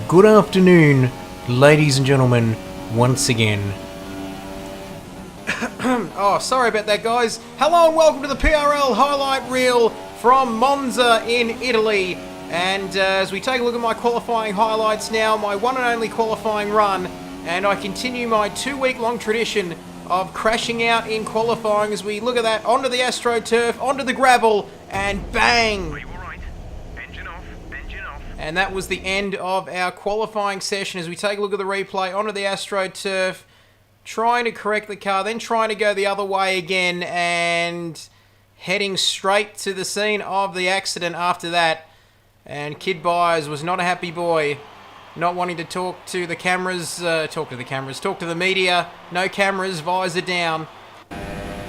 Good afternoon, ladies and gentlemen, once again. Oh, sorry about that, guys. Hello and welcome to the PRL highlight reel from Monza in Italy. And as we take a look at my qualifying highlights now, my one and only qualifying run, and I continue my 2-week-long tradition of crashing out in qualifying as we look at that onto the AstroTurf, onto the gravel, and bang! And that was the end of our qualifying session as we take a look at the replay onto the AstroTurf, trying to correct the car, then trying to go the other way again, and heading straight to the scene of the accident after that. And Kidbyers was not a happy boy, not wanting to talk to the cameras, talk to the media, no cameras, visor down.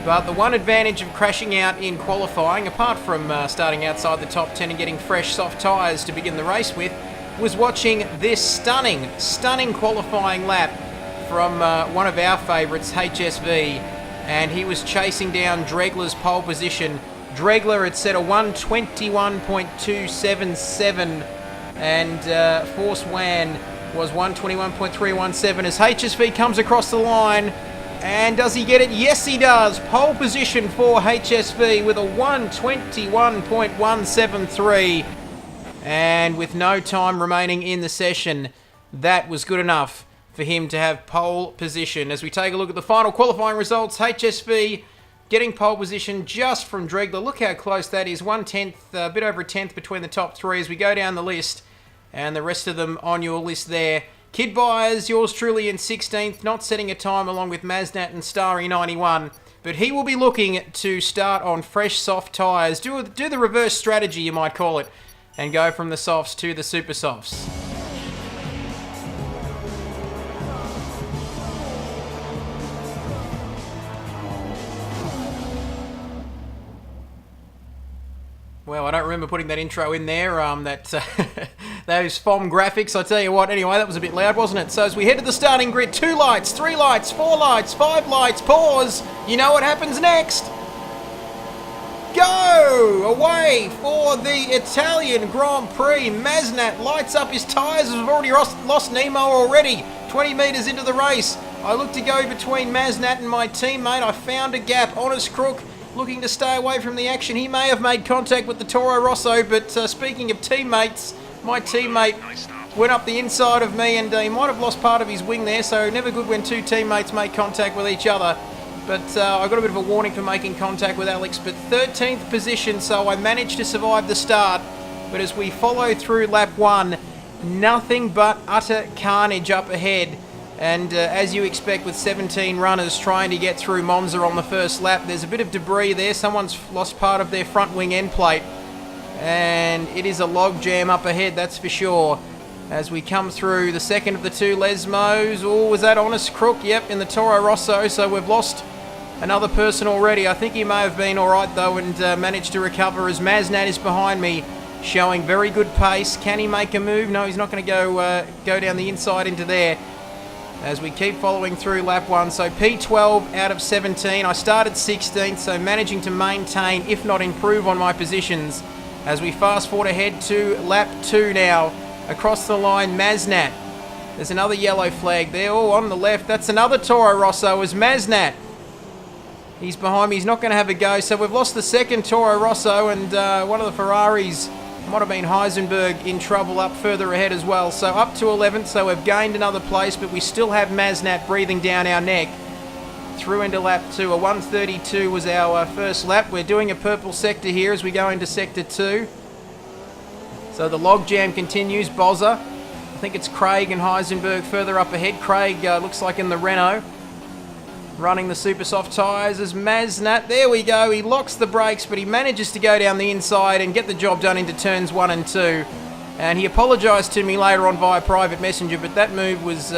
But the one advantage of crashing out in qualifying, apart from starting outside the top 10 and getting fresh soft tyres to begin the race with, was watching this stunning qualifying lap from one of our favourites, HSV, and he was chasing down Dregler's pole position. Dregler had set a 121.277 and Force Wan was 121.317 as HSV comes across the line. And does he get it? Yes, he does. Pole position for HSV with a 121.173. And with no time remaining in the session, that was good enough for him to have pole position. As we take a look at the final qualifying results, HSV getting pole position just from Dregler. Look how close that is. 1/10, a bit over a tenth between the top three as we go down the list. And the rest of them on your list there. Kidbyers, yours truly in 16th, not setting a time along with Maznat and Starry 91. But he will be looking to start on fresh soft tyres. Do the reverse strategy, you might call it, and go from the softs to the super softs. Well, I don't remember putting that intro in there, those FOM graphics, I tell you what. Anyway, that was a bit loud, wasn't it? So as we head to the starting grid, 2 lights, 3 lights, 4 lights, 5 lights, pause. You know what happens next. Go! Away for the Italian Grand Prix. Maznat lights up his tyres as we've already lost Nemo already. 20 metres into the race. I look to go between Maznat and my teammate. I found a gap. Honest Crook looking to stay away from the action. He may have made contact with the Toro Rosso, but speaking of teammates, my teammate went up the inside of me and he might have lost part of his wing there, so never good when two teammates make contact with each other. But I got a bit of a warning for making contact with Alex, but 13th position, so I managed to survive the start. But as we follow through lap 1, nothing but utter carnage up ahead. And as you expect with 17 runners trying to get through Monza on the first lap, there's a bit of debris there. Someone's lost part of their front wing end plate. And it is a log jam up ahead, that's for sure. As we come through the second of the two Lesmos. Oh, was that Honest Crook? Yep, in the Toro Rosso. So we've lost another person already. I think he may have been all right, though, and managed to recover as Maznat is behind me, showing very good pace. Can he make a move? No, he's not going to go down the inside into there. As we keep following through lap 1. So P12 out of 17. I started 16th, so managing to maintain, if not improve on my positions. As we fast forward ahead to lap 2 now. Across the line, Maznat. There's another yellow flag there. Oh, on the left. That's another Toro Rosso as Maznat. He's behind me. He's not going to have a go. So we've lost the second Toro Rosso, and one of the Ferraris might have been Heisenberg in trouble up further ahead as well. So up to 11th, so we've gained another place, but we still have Maznat breathing down our neck. Through into lap 2. A 1:32 was our first lap. We're doing a purple sector here as we go into sector 2. So the logjam continues. Bozza. I think it's Craig and Heisenberg further up ahead. Craig looks like in the Renault. Running the super soft tyres as Maznat. There we go. He locks the brakes, but he manages to go down the inside and get the job done into turns 1 and 2. And he apologised to me later on via private messenger, but that move was,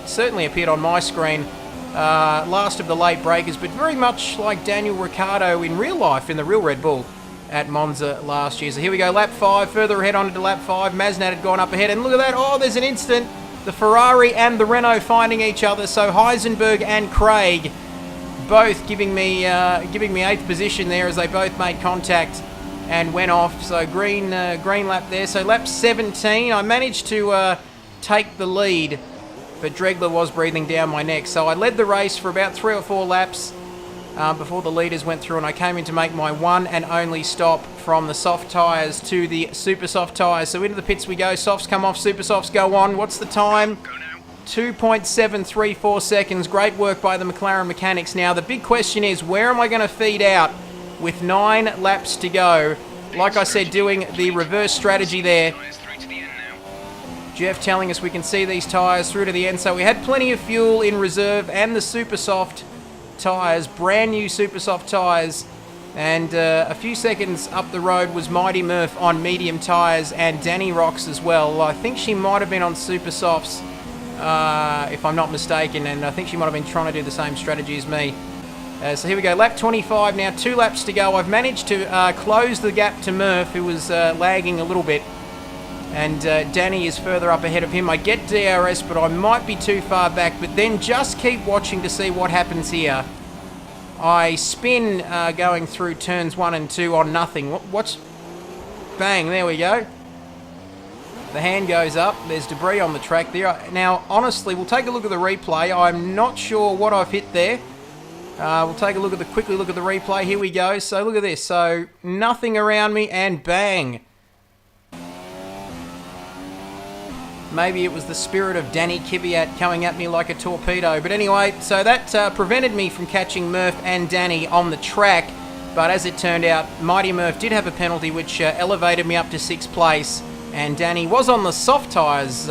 certainly appeared on my screen. Last of the late breakers, but very much like Daniel Ricciardo in real life in the real Red Bull at Monza last year. So here we go, lap 5, further ahead onto lap 5. Maznat had gone up ahead, and look at that. Oh, there's an instant. The Ferrari and the Renault finding each other. So Heisenberg and Craig both giving me 8th position there as they both made contact. and went off. So green lap there. So lap 17, I managed to take the lead, but Dregler was breathing down my neck. So I led the race for about 3 or 4 laps before the leaders went through, and I came in to make my one and only stop from the soft tyres to the super soft tyres. So into the pits we go. Softs come off, super softs go on. What's the time? 2.734 seconds. Great work by the McLaren mechanics. Now the big question is, where am I going to feed out with 9 laps to go? Like I said, doing the reverse strategy there. Jeff telling us we can see these tyres through to the end. So we had plenty of fuel in reserve and the super soft tyres, brand new super soft tyres. And a few seconds up the road was Mighty Murph on medium tyres, and Danny Rocks as well. I think she might have been on super softs, if I'm not mistaken, and I think she might have been trying to do the same strategy as me. So here we go, lap 25 now, 2 laps to go. I've managed to close the gap to Murph, who was lagging a little bit, and Danny is further up ahead of him. I get DRS, but I might be too far back, but then just keep watching to see what happens here. I spin going through turns 1 and 2 on nothing. What's... Bang, there we go. The hand goes up. There's debris on the track there. Now, honestly, we'll take a look at the replay. I'm not sure what I've hit there. We'll take a look at quickly look at the replay. Here we go. So look at this. So nothing around me, and bang. Maybe it was the spirit of Danny Kvyat coming at me like a torpedo. But anyway, so that prevented me from catching Murph and Danny on the track. But as it turned out, Mighty Murph did have a penalty, which elevated me up to 6th place. And Danny was on the soft tyres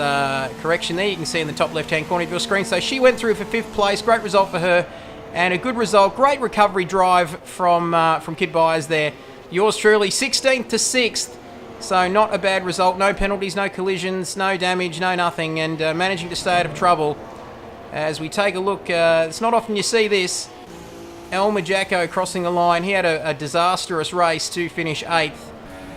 correction there. You can see in the top left-hand corner of your screen. So she went through for 5th place. Great result for her. And a good result. Great recovery drive from Kidbyers there. Yours truly, 16th to 6th. So not a bad result. No penalties, no collisions, no damage, no nothing. And managing to stay out of trouble. As we take a look, it's not often you see this. Elmer Jacko crossing the line. He had a disastrous race to finish 8th.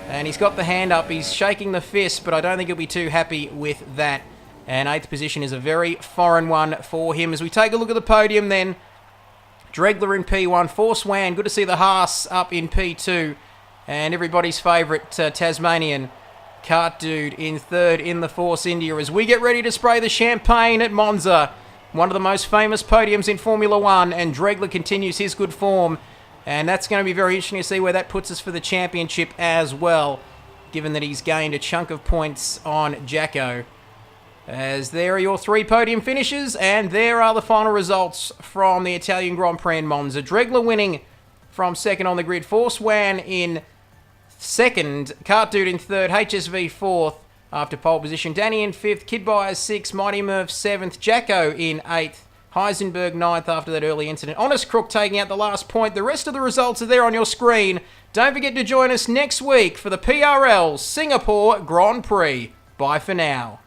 And he's got the hand up. He's shaking the fist, but I don't think he'll be too happy with that. And 8th position is a very foreign one for him. As we take a look at the podium then, Dregler in P1, Force Wan, good to see the Haas up in P2. And everybody's favourite Tasmanian, Kart Dude, in 3rd in the Force India as we get ready to spray the champagne at Monza. One of the most famous podiums in Formula 1, and Dregler continues his good form. And that's going to be very interesting to see where that puts us for the championship as well, given that he's gained a chunk of points on Jacko. As there are your 3 podium finishes, and there are the final results from the Italian Grand Prix in Monza. Dregler winning from 2nd on the grid, Force Wan in 2nd, Kart Dude in 3rd, HSV 4th after pole position, Danny in 5th, Kidbyers 6th, Mighty Murph 7th, Jacko in 8th, Heisenberg 9th after that early incident. Honest Crook taking out the last point. The rest of the results are there on your screen. Don't forget to join us next week for the PRL Singapore Grand Prix. Bye for now.